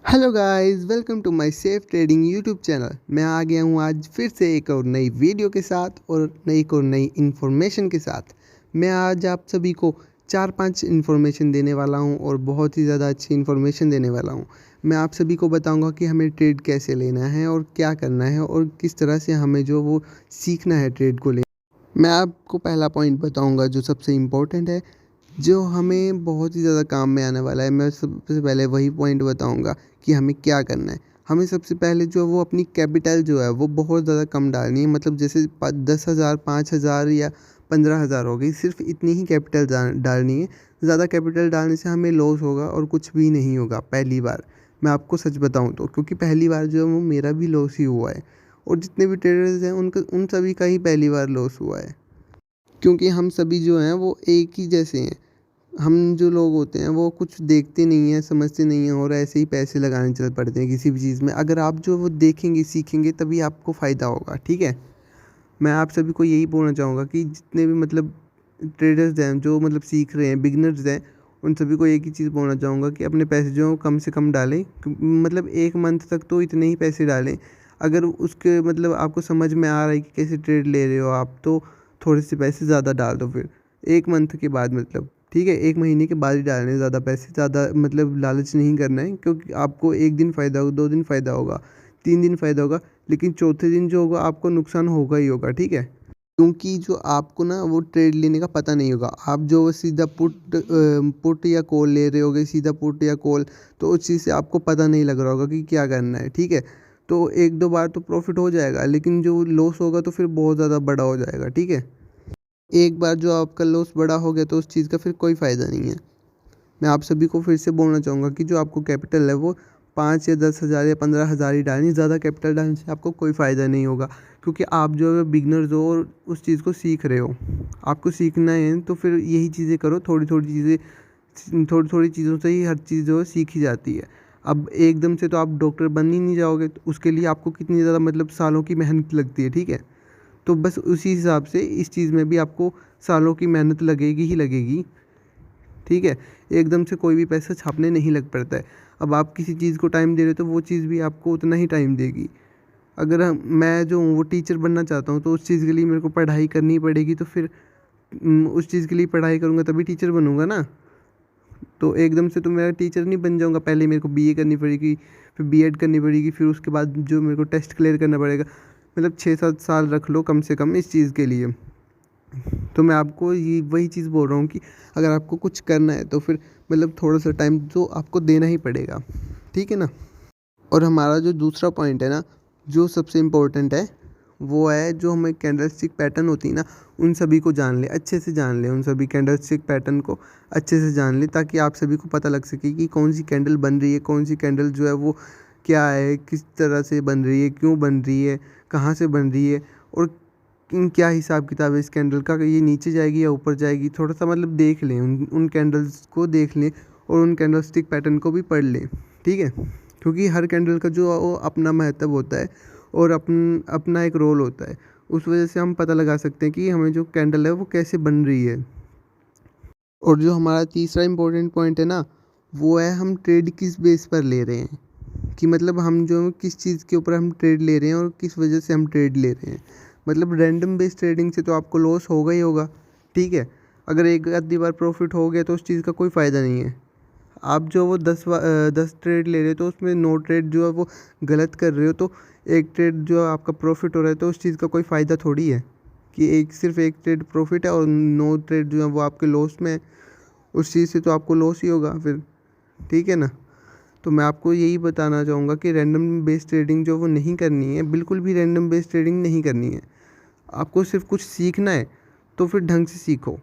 Hello guys, welcome to my safe trading YouTube channel. मैं आ गया हूँ आज फिर से एक और नई वीडियो के साथ और नई इन्फॉर्मेशन के साथ। मैं आज आप सभी को 4-5 इन्फॉर्मेशन देने वाला हूँ और बहुत ही ज़्यादा अच्छी इन्फॉर्मेशन देने वाला हूँ। मैं आप सभी को बताऊँगा कि हमें ट्रेड कैसे लेना है और क्या करना है और किस तरह से हमें जो वो सीखना है ट्रेड को ले। मैं आपको पहला पॉइंट बताऊँगा जो सबसे इम्पोर्टेंट है, जो हमें बहुत ही ज़्यादा काम में आने वाला है। मैं सबसे पहले वही पॉइंट बताऊँगा कि हमें क्या करना है। हमें सबसे पहले जो वो अपनी कैपिटल जो है वो बहुत ज़्यादा कम डालनी है, मतलब जैसे 10,000, 5,000 या 15,000 हो गई, सिर्फ इतनी ही कैपिटल डालनी है। ज़्यादा कैपिटल डालने से हमें लॉस होगा और कुछ भी नहीं होगा पहली बार। मैं आपको सच बताऊँ तो, क्योंकि पहली बार जो है वो मेरा भी लॉस ही हुआ है और जितने भी ट्रेडर्स हैं उनका उन सभी का ही पहली बार लॉस हुआ है। क्योंकि हम सभी जो हैं वो एक ही जैसे हैं। हम जो लोग होते हैं वो कुछ देखते नहीं हैं, समझते नहीं हैं और ऐसे ही पैसे लगाने चल पड़ते हैं किसी भी चीज़ में। अगर आप जो वो देखेंगे, सीखेंगे, तभी आपको फ़ायदा होगा, ठीक है? मैं आप सभी को यही बोलना चाहूँगा कि जितने भी मतलब ट्रेडर्स हैं, जो मतलब सीख रहे हैं, बिगिनर्स हैं, उन सभी को एक ही चीज़ बोलना चाहूँगा कि अपने पैसे जो कम से कम डालें। मतलब 1 मंथ तक तो इतने ही पैसे डालें। अगर उसके मतलब आपको समझ में आ रहा है कि कैसे ट्रेड ले रहे हो आप, तो थोड़े से पैसे ज़्यादा डाल दो फिर। 1 मंथ के बाद मतलब, ठीक है? 1 महीने के बाद ही डालने हैं ज़्यादा पैसे, ज़्यादा मतलब लालच नहीं करना है, क्योंकि आपको 1 दिन फ़ायदा होगा, 2 दिन फ़ायदा होगा, 3 दिन फ़ायदा होगा, लेकिन चौथे दिन जो होगा आपको नुकसान होगा ही होगा, ठीक है? क्योंकि जो आपको ना वो ट्रेड लेने का पता नहीं होगा। आप जो सीधा पुट या कॉल ले रहे होगे, सीधा पुट या कॉल, तो उस चीज़ से आपको पता नहीं लग रहा होगा कि क्या करना है, ठीक है? तो 1-2 बार तो प्रॉफ़िट हो जाएगा, लेकिन जो लॉस होगा तो फिर बहुत ज़्यादा बड़ा हो जाएगा, ठीक है? एक बार जो आपका लॉस बड़ा हो गया तो उस चीज़ का फिर कोई फ़ायदा नहीं है। मैं आप सभी को फिर से बोलना चाहूँगा कि जो आपको कैपिटल है वो 5 या 10,000 या 15,000 ही डालनी, ज़्यादा कैपिटल डालने से आपको कोई फ़ायदा नहीं होगा, क्योंकि आप जो है बिगिनर्स हो और उस चीज़ को सीख रहे हो। आपको सीखना है तो फिर यही चीज़ें करो, थोड़ी-थोड़ी चीज़ों से ही हर चीज़ जो है सीखी जाती है। अब एकदम से तो आप डॉक्टर बन ही नहीं जाओगे, तो उसके लिए आपको कितनी ज़्यादा मतलब सालों की मेहनत लगती है, ठीक है? तो बस उसी हिसाब से इस चीज़ में भी आपको सालों की मेहनत लगेगी ही लगेगी, ठीक है? एकदम से कोई भी पैसा छापने नहीं लग पड़ता है। अब आप किसी चीज़ को टाइम दे रहे हो तो वो चीज़ भी आपको उतना ही टाइम देगी। अगर मैं जो हूँ वो टीचर बनना चाहता हूँ, तो उस चीज़ के लिए मेरे को पढ़ाई करनी पड़ेगी, तो फिर उस चीज़ के लिए पढ़ाई करूँगा तभी टीचर बनूँगा ना। तो एकदम से तो मैं टीचर नहीं बन जाऊँगा, पहले मेरे को बीए करनी पड़ेगी, फिर बीएड करनी पड़ेगी, फिर उसके बाद जो मेरे को टेस्ट क्लियर करना पड़ेगा। मतलब 6-7 साल रख लो कम से कम इस चीज़ के लिए। तो मैं आपको ये वही चीज़ बोल रहा हूँ कि अगर आपको कुछ करना है तो फिर मतलब थोड़ा-सा टाइम तो आपको देना ही पड़ेगा, ठीक है ना? और हमारा जो दूसरा पॉइंट है ना, जो सबसे इम्पोर्टेंट है, वो है जो हमें कैंडलस्टिक पैटर्न होती है ना, उन सभी को जान लें, अच्छे से जान लें। उन सभी कैंडलस्टिक पैटर्न को अच्छे से जान लें, ताकि आप सभी को पता लग सके कि कौन-सी कैंडल बन रही है, कौन-सी कैंडल जो है वो क्या है, किस तरह से बन रही है, क्यों बन रही है, कहाँ से बन रही है और क्या हिसाब-किताब है इस कैंडल का, ये नीचे जाएगी या ऊपर जाएगी। थोड़ा-सा मतलब देख लें, उन उन कैंडल्स को देख लें और उन कैंडलस्टिक पैटर्न को भी पढ़ लें, ठीक है? क्योंकि हर कैंडल का जो वो अपना महत्व होता है और अपना एक रोल होता है। उस वजह से हम पता लगा सकते हैं कि हमें जो कैंडल है वो कैसे बन रही है। और जो हमारा तीसरा इम्पोर्टेंट पॉइंट है ना, वो है हम ट्रेड किस बेस पर ले रहे हैं, कि मतलब हम जो किस चीज़ के ऊपर हम ट्रेड ले रहे हैं और किस वजह से हम ट्रेड ले रहे हैं। मतलब रैंडम बेस्ड ट्रेडिंग से तो आपको लॉस होगा ही होगा, ठीक है? अगर एक आधी बार प्रॉफिट हो गया तो उस चीज़ का कोई फ़ायदा नहीं है। आप जो वो 10 ट्रेड ले रहे हो तो उसमें 9 ट्रेड जो है वो गलत कर रहे हो, तो एक ट्रेड जो आपका प्रॉफिट हो रहा है तो उस चीज़ का कोई फ़ायदा थोड़ी है कि एक सिर्फ एक ट्रेड प्रॉफिट है और 9 ट्रेड जो है वो आपके लॉस में है। उस चीज़ से तो आपको लॉस ही होगा फिर, ठीक है ना? तो मैं आपको यही बताना चाहूँगा कि रैंडम बेस्ड ट्रेडिंग जो वो नहीं करनी है, बिल्कुल भी रैंडम बेस्ड ट्रेडिंग नहीं करनी है। आपको सिर्फ कुछ सीखना है तो फिर ढंग से सीखो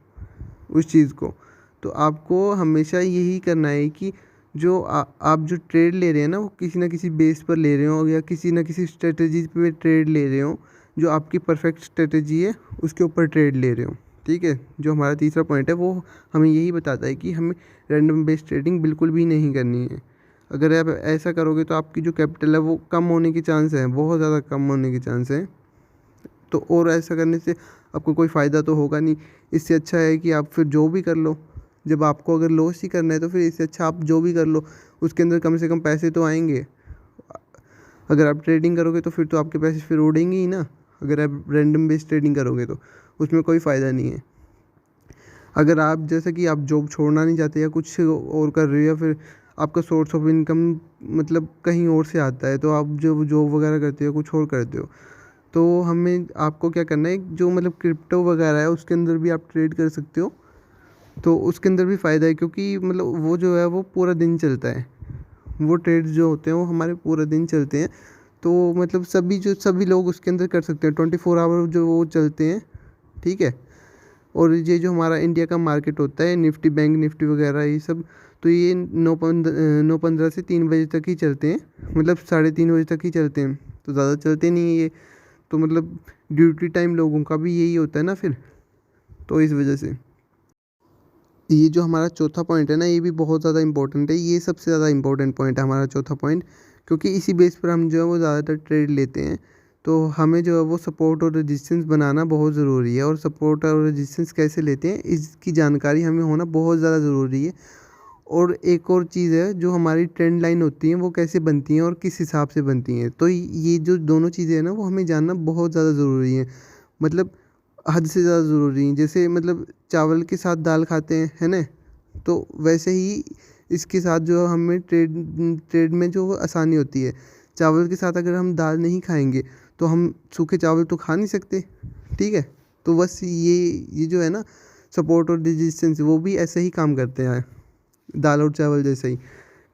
उस चीज़ को। तो आपको हमेशा यही करना है कि जो आप जो ट्रेड ले रहे हैं ना, वो किसी न किसी बेस पर ले रहे हो या किसी न किसी स्ट्रेटजी पे ट्रेड ले रहे हो, जो आपकी परफेक्ट स्ट्रेटजी है उसके ऊपर ट्रेड ले रहे हो, ठीक है? जो हमारा तीसरा पॉइंट है वो हमें यही बताता है कि हमें रैंडम बेस्ड ट्रेडिंग बिल्कुल भी नहीं करनी है। अगर आप ऐसा करोगे तो आपकी जो कैपिटल है वो कम होने के चांस हैं, बहुत ज़्यादा कम होने के चांस हैं। तो और ऐसा करने से आपको कोई फ़ायदा तो होगा नहीं। इससे अच्छा है कि आप फिर जो भी कर लो, जब आपको अगर लॉस ही करना है तो फिर इससे अच्छा आप जो भी कर लो उसके अंदर कम से कम पैसे तो आएंगे। अगर आप ट्रेडिंग करोगे तो फिर तो आपके पैसे फिर उड़ेंगे ही ना। अगर आप रैंडम बेस्ड ट्रेडिंग करोगे तो उसमें कोई फ़ायदा नहीं है। अगर आप जैसे कि आप जॉब छोड़ना नहीं चाहते या कुछ और कर रहे हो या फिर आपका सोर्स ऑफ इनकम मतलब कहीं और से आता है, तो आप जो जॉब वगैरह करते हो कुछ और करते हो, तो हमें आपको क्या करना है, जो मतलब क्रिप्टो वगैरह है उसके अंदर भी आप ट्रेड कर सकते हो। तो उसके अंदर भी फ़ायदा है क्योंकि मतलब वो जो है वो पूरा दिन चलता है। वो ट्रेड्स जो होते हैं वो हमारे पूरा दिन चलते हैं। तो मतलब सभी लोग उसके अंदर कर सकते हैं, 24 आवर जो वो चलते हैं, ठीक है। और ये जो हमारा इंडिया का मार्केट होता है निफ्टी, बैंक निफ्टी वगैरह ये सब, तो ये 9:15 से 3 बजे तक ही चलते हैं, मतलब 3:30 बजे तक ही चलते हैं, तो ज़्यादा चलते नहीं है ये। तो मतलब ड्यूटी टाइम लोगों का भी यही होता है ना फिर, तो इस वजह से ये जो हमारा चौथा पॉइंट है ना, ये भी बहुत ज़्यादा इंपॉर्टेंट है। ये सबसे ज़्यादा इंपॉर्टेंट पॉइंट है हमारा चौथा पॉइंट, क्योंकि इसी बेस पर हम जो है वो ज़्यादातर ट्रेड लेते हैं। तो हमें जो है वो सपोर्ट और रेजिस्टेंस बनाना बहुत ज़रूरी है, और सपोर्ट और रेजिस्टेंस कैसे लेते हैं इसकी जानकारी हमें होना बहुत ज़्यादा ज़रूरी है। और एक और चीज़ है, जो हमारी ट्रेंड लाइन होती हैं वो कैसे बनती हैं और किस हिसाब से बनती हैं, तो ये जो दोनों चीज़ें हैं ना वो हमें जानना बहुत ज़्यादा ज़रूरी है, मतलब हद से ज़्यादा ज़रूरी है। जैसे मतलब चावल के साथ दाल खाते हैं, है ना, तो वैसे ही इसके साथ जो हमें ट्रेड ट्रेड में जो आसानी होती है, चावल के साथ अगर हम दाल नहीं खाएंगे तो हम सूखे चावल तो खा नहीं सकते, ठीक है। तो बस ये जो है ना सपोर्ट और रेजिस्टेंस, वो भी ऐसे ही काम करते हैं दाल और चावल जैसे ही।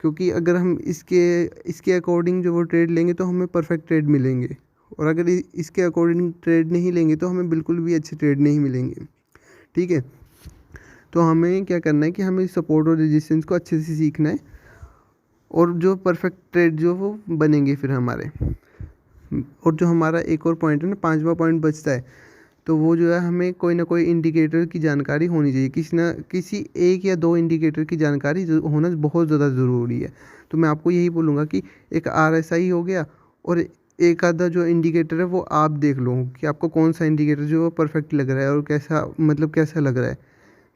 क्योंकि अगर हम इसके अकॉर्डिंग जो वो ट्रेड लेंगे तो हमें परफेक्ट ट्रेड मिलेंगे, और अगर इसके अकॉर्डिंग ट्रेड नहीं लेंगे तो हमें बिल्कुल भी अच्छे ट्रेड नहीं मिलेंगे, ठीक है। तो हमें क्या करना है कि हमें सपोर्ट और रेजिस्टेंस को अच्छे से सीखना है, और जो परफेक्ट ट्रेड जो वो बनेंगे फिर हमारे। और जो हमारा एक और पॉइंट है ना, पांचवा पॉइंट बचता है, तो वो जो है हमें कोई ना कोई इंडिकेटर की जानकारी होनी चाहिए, किसी एक या दो इंडिकेटर की जानकारी होना बहुत ज़्यादा ज़रूरी है। तो मैं आपको यही बोलूँगा कि एक RSI हो गया, और एक आधा जो इंडिकेटर है वो आप देख लो कि आपको कौन सा इंडिकेटर जो है परफेक्ट लग रहा है और कैसा मतलब कैसा लग रहा है।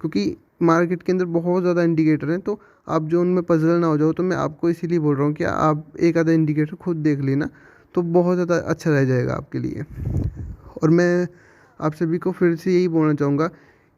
क्योंकि मार्केट के अंदर बहुत ज़्यादा इंडिकेटर हैं, तो आप जो उनमें पजल ना हो जाओ, तो मैं आपको इसीलिए बोल रहा हूँ कि आप एक आधा इंडिकेटर खुद देख लेना, तो बहुत ज़्यादा अच्छा रह जाएगा आपके लिए। और मैं आप सभी को फिर से यही बोलना चाहूँगा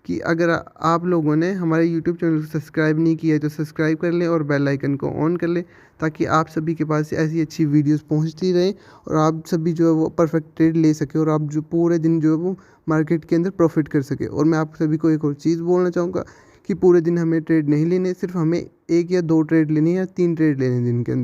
कि अगर आप लोगों ने हमारे यूट्यूब चैनल को सब्सक्राइब नहीं किया है तो सब्सक्राइब कर लें और बेल आइकन को ऑन कर लें, ताकि आप सभी के पास ऐसी अच्छी वीडियोस पहुंचती रहें, और आप सभी जो है वो परफेक्ट ट्रेड ले सके, और आप जो पूरे दिन जो है वो मार्केट के अंदर प्रॉफिट कर सके। और मैं आप सभी को एक और चीज़ बोलना चाहूँगा कि पूरे दिन हमें ट्रेड नहीं लेने, सिर्फ हमें 1 या 2 ट्रेड लेनी है या 3 ट्रेड लेने दिन के अंदर।